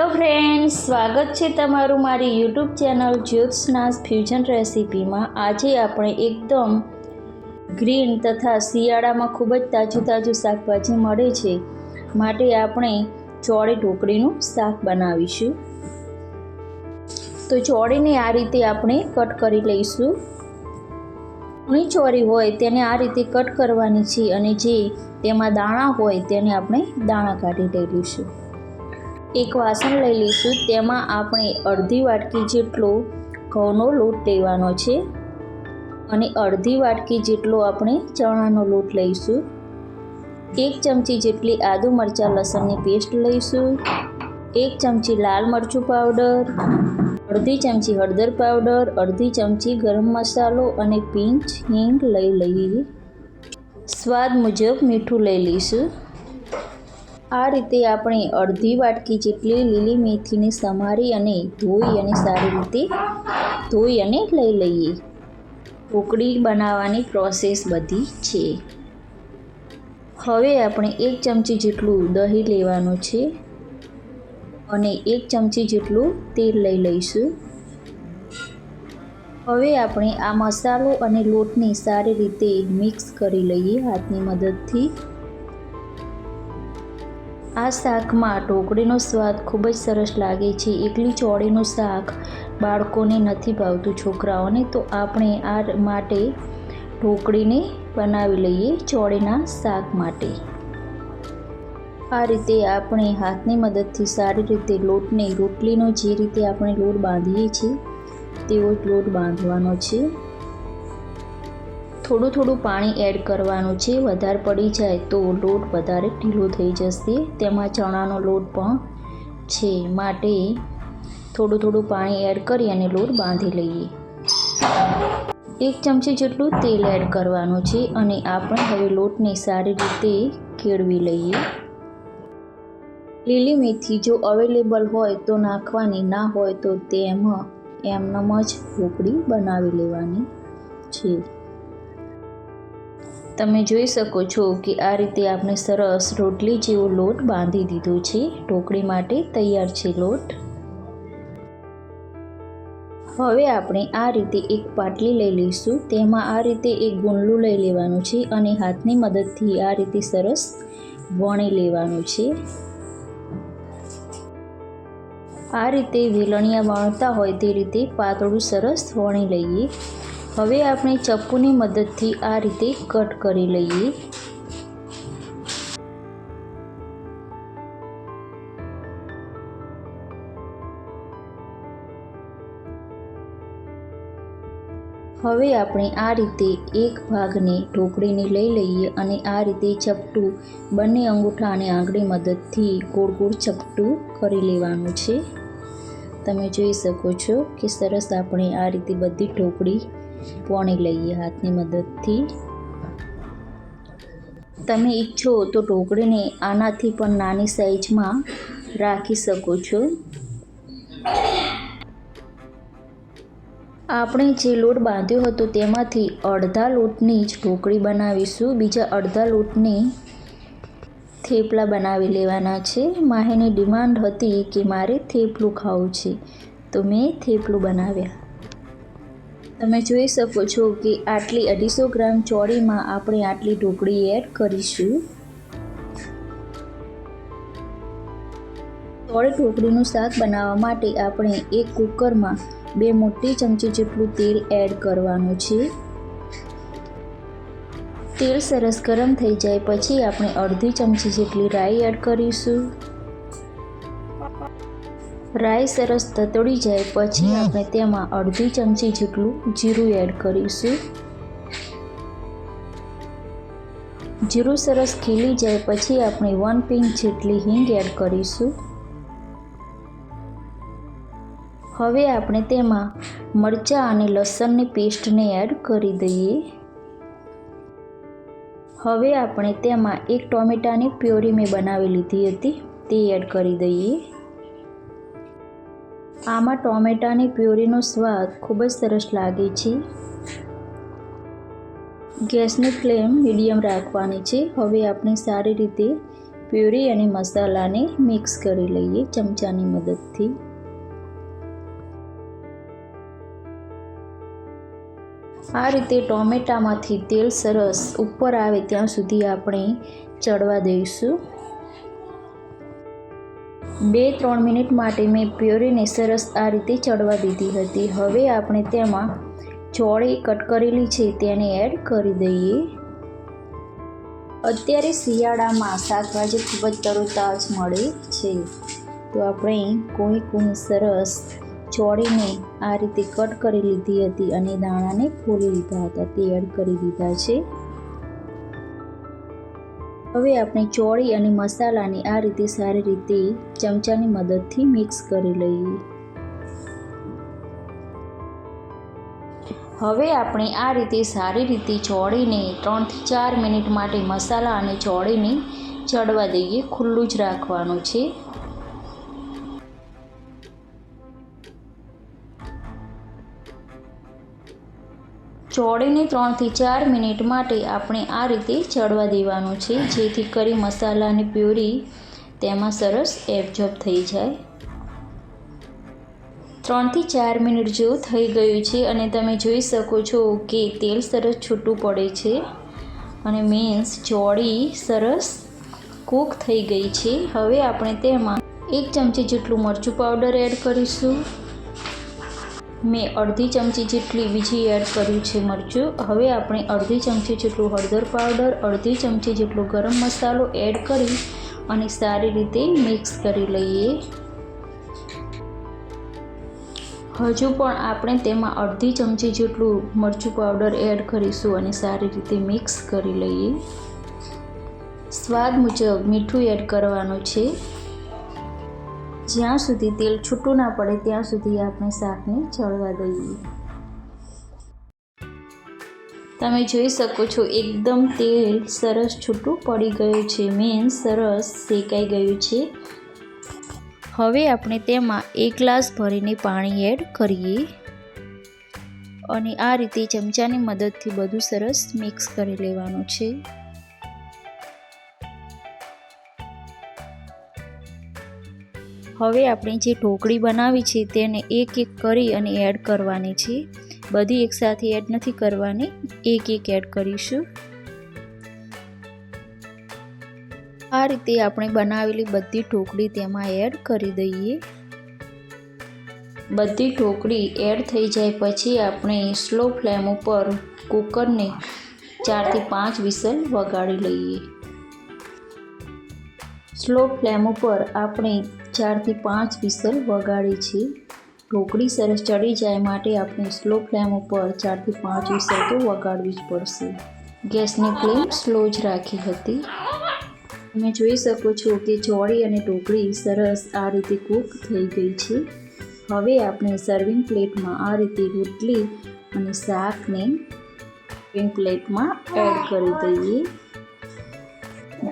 Hello friends, સ્વાગત છે તમારું મારી યુટ્યુબ ચેનલ જ્યોત્સનાસ ફ્યુઝન રેસિપીમાં। આજે આપણે એકદમ ગ્રીન તથા શિયાળામાં ખૂબ જ તાજું શાકભાજી મળે છે માટે આપણે ચોળી ઢોકળીનું શાક બનાવીશું। તો ચોળીને આ રીતે આપણે કટ કરી લઈશું। ઘણી ચોળી હોય તેને આ રીતે કટ કરવાની છે અને જે તેમાં દાણા હોય તેને આપણે દાણા કાઢી લઈ લઈશું। એક વાસણ લઈ લઈશું, તેમાં આપણે અડધી વાટકી જેટલો ઘઉંનો લોટ લેવાનો છે અને અડધી વાટકી જેટલો આપણે ચણાનો લોટ લઈશું। 1 ચમચી જેટલી આદુ મરચાં લસણની પેસ્ટ લઈશું। 1 ચમચી લાલ મરચું પાવડર, અડધી ચમચી હળદર પાવડર, અડધી ચમચી ગરમ મસાલો અને પિંચ હિંગ લઈ લઈએ। સ્વાદ મુજબ મીઠું લઈ લઈશું। આ રીતે આપણે અડધી વાટકી જેટલી લીલી મેથીને સમારી અને ધોઈ અને સારી રીતે ધોઈ અને લઈ લઈએ। ઢોકળી બનાવવાની પ્રોસેસ બધી છે। હવે આપણે 1 ચમચી જેટલું દહીં લેવાનું છે અને 1 ચમચી જેટલું તેલ લઈ લઈશું। હવે આપણે આ મસાલો અને લોટને સારી રીતે મિક્સ કરી લઈએ હાથની મદદથી। આ શાકમાં ઢોકળીનો સ્વાદ ખૂબ જ સરસ લાગે છે। એકલી ચોળીનું શાક બાળકોને નથી ભાવતું, છોકરાઓને, તો આપણે આ માટે ઢોકળીને બનાવી લઈએ ચોળીના શાક માટે। આ રીતે આપણે હાથની મદદથી સારી રીતે લોટને રોટલીનો જે રીતે આપણે લોટ બાંધીએ છીએ તેવો જ લોટ બાંધવાનો છે। થોડું પાણી એડ કરવાનું છે, વધારે પડી જાય તો લોટ વધારે ઢીલો થઈ જશે। તેમાં ચણાનો લોટ પણ છે માટે થોડું પાણી એડ કરી અને લોટ બાંધી લઈએ। 1 ચમચી જેટલું તેલ એડ કરવાનું છે અને આપણે હવે લોટને સારી રીતે કેળવી લઈએ। લીલી મેથી જો અવેલેબલ હોય તો નાખવાની, ના હોય તો તેમાં એમનેમ જ ઢોકળી બનાવી લેવાની છે। તમે જોઈ શકો છો કે આ રીતે આપણે સરસ રોટલી જેવો લોટ બાંધી દીધો છે। ઢોકળી માટે તૈયાર છે લોટ। હવે આપણે આ રીતે એક પાટલી લઈ લઈશું, તેમાં આ રીતે એક ગુંડલું લઈ લેવાનું છે અને હાથની મદદથી આ રીતે સરસ વણી લેવાનું છે। આ રીતે વેલણિયા વણતા હોય તે રીતે પાતળું સરસ વણી લઈએ। હવે આપણે ચપ્પુની મદદથી આ રીતે કટ કરી લઈએ। હવે આપણે આ રીતે એક ભાગને ઢોકળીને લઈ લઈએ અને આ રીતે ચપટું બંને અંગૂઠા અને આંગળી મદદથી ગોળ ચપટું કરી લેવાનું છે। તમે જોઈ શકો છો કે સરસ આપણે આ રીતે બધી ઢોકળી વણી લઈએ હાથની મદદથી। તમે ઈચ્છો તો ઢોકળીને આનાથી પણ નાની સાઈઝમાં રાખી શકો છો। આપણે જે લોટ બાંધ્યો હતો તેમાંથી અડધા લોટની જ ઢોકળી બનાવીશું, બીજા અડધા લોટની થેપલા બનાવી લેવાના છે। માહીની ડિમાન્ડ હતી કે મારે થેપલું ખાવું છે તો મેં થેપલું બનાવ્યા। તમે જોઈ શકો છો કે આટલી 250 ગ્રામ ચોળીમાં આપણે આટલી ઢોકળી એડ કરીશું। ચોળી ઢોકળીનું શાક બનાવવા માટે આપણે એક કુકરમાં 2 મોટી ચમચી જેટલું તેલ એડ કરવાનું છે। તેલ સરસ ગરમ થઈ જાય પછી આપણે અડધી ચમચી જેટલી રાઈ એડ કરીશું। રાઈ સરસ તતડી જાય પછી આપણે તેમાં અડધી ચમચી જેટલું જીરું એડ કરીશું। જીરું સરસ ખીલી જાય પછી આપણે 1 પિંચ જેટલી હિંગ એડ કરીશું। હવે આપણે તેમાં મરચાં અને લસણની પેસ્ટને એડ કરી દઈએ। હવે આપણે તેમાં 1 ટોમેટાની પ્યોરી મેં બનાવી લીધી હતી તે એડ કરી દઈએ। આમાં ટોમેટાની પ્યોરીનો સ્વાદ ખૂબ જ સરસ લાગે છે। ગેસની ફ્લેમ મીડિયમ રાખવાની છે। હવે આપણે સારી રીતે પ્યુરી અને મસાલાને મિક્સ કરી લઈએ ચમચાની મદદથી. આ રીતે ટોમેટામાંથી તેલ સરસ ઉપર આવે ત્યાં સુધી આપણે ચડવા દઈશું. 2-3 મિનિટ માટે મેં પ્યુરીને સરસ આ રીતે ચડવા દીધી હતી. હવે આપણે તેમાં ચોળી કટ કરેલી છે તેને એડ કરી દઈએ. અત્યારે શિયાળામાં શાકભાજી ખૂબ જ તરોતાજ મળે છે, તો આપણે કોઈ સરસ ચોળીને આ રીતે કટ કરી લીધી હતી અને દાણાને ફોલી લીધા હતા તે એડ કરી દીધા છે. હવે આપણે ચોળી અને મસાલાને આ રીતે સારી રીતે ચમચાની મદદથી મિક્સ કરી લઈએ. હવે આપણે આ રીતે સારી રીતે ચોળીને 3-4 મિનિટ માટે મસાલા અને ચોળીને ચડવા દઈએ. ખુલ્લું જ રાખવાનું છે. ચોળીને 3-4 મિનિટ માટે આપણે આ રીતે ચડવા દેવાનું છે, જેથી કરી મસાલા અને પ્યુરી તેમાં સરસ એબ્ઝોર્બ થઈ જાય. 3-4 મિનિટ જેવું થઈ ગયું છે અને તમે જોઈ શકો છો કે તેલ સરસ છૂટું પડે છે અને મીન્સ ચોળી સરસ કૂક થઈ ગઈ છે. હવે આપણે તેમાં 1 ચમચી જેટલું મરચું પાવડર એડ કરીશું. મેં અડધી ચમચી જેટલી બીજી એડ કર્યું છે મરચું. હવે આપણે અડધી ચમચી જેટલું હળદર પાવડર, અડધી ચમચી જેટલો ગરમ મસાલો એડ કરી અને સારી રીતે મિક્સ કરી લઈએ. હજુ પણ આપણે તેમાં અડધી ચમચી જેટલું મરચું પાવડર એડ કરીશું અને સારી રીતે મિક્સ કરી લઈએ. સ્વાદ મુજબ મીઠું એડ કરવાનું છે. જ્યાં સુધી તેલ છૂટું ના પડે ત્યાં સુધી આપણે શાકને ચડવા દઈએ. તમે જોઈ શકો છો એકદમ તેલ સરસ છૂટું પડી ગયું છે, મીન્સ સરસ શેકાઈ ગયું છે. હવે આપણે તેમાં 1 ગ્લાસ ભરીને પાણી એડ કરીએ અને આ રીતે ચમચાની મદદથી બધું સરસ મિક્સ કરી લેવાનું છે. હવે આપણે જે ઢોકળી બનાવી છે તેને એક કરી અને એડ કરવાની છે. બધી એકસાથે એડ નથી કરવાની, એક એડ કરીશું. આ રીતે આપણે બનાવેલી બધી ઢોકળી તેમાં એડ કરી દઈએ. બધી ઢોકળી એડ થઈ જાય પછી આપણે સ્લો ફ્લેમ ઉપર કુકરને 4-5 વિસલ વગાડી લઈએ. સ્લો ફ્લેમ ઉપર આપણે 4-5 વિસલ વગાડી છે. ઢોકળી સરસ ચડી જાય માટે આપણે સ્લો ફ્લેમ ઉપર 4-5 વિસલ તો વગાડવી જ પડશે. ગેસની ફ્લેમ સ્લો જ રાખી હતી. તમે જોઈ શકો છો કે ચોળી અને ઢોકળી સરસ આ રીતે કૂક થઈ ગઈ છે. હવે આપણે સર્વિંગ પ્લેટમાં આ રીતે રોટલી અને શાકને સર્વિંગ પ્લેટમાં એડ કરી દઈએ.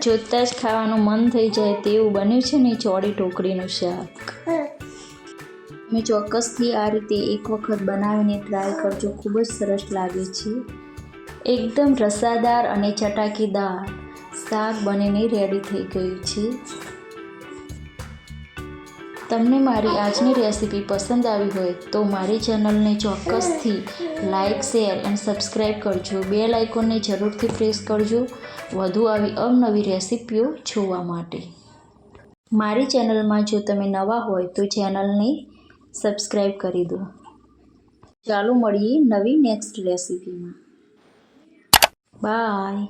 જોતાં જ ખાવાનું મન થઈ જાય તેવું બન્યું છે ને ચોળી ઢોકળીનું શાક. તમે ચોક્કસથી આ રીતે એક વખત બનાવીને ટ્રાય કરજો, ખૂબ જ સરસ લાગે છે. એકદમ રસાદાર અને ચટાકેદાર શાક બનીને રેડી થઈ ગયું છે. તમને મારી આજની રેસીપી પસંદ આવી હોય તો મારી ચેનલને ચોક્કસથી લાઇક, શેર એન્ડ સબસ્ક્રાઈબ કરજો. બેલ આઇકોનને જરૂરથી પ્રેસ કરજો વધુ આવી અવનવી રેસીપીઓ જોવા માટે. મારી ચેનલમાં જો તમે નવા હોય તો ચેનલને સબસ્ક્રાઈબ કરી દો. ચાલો મળીએ નવી નેક્સ્ટ રેસીપીમાં. બાય.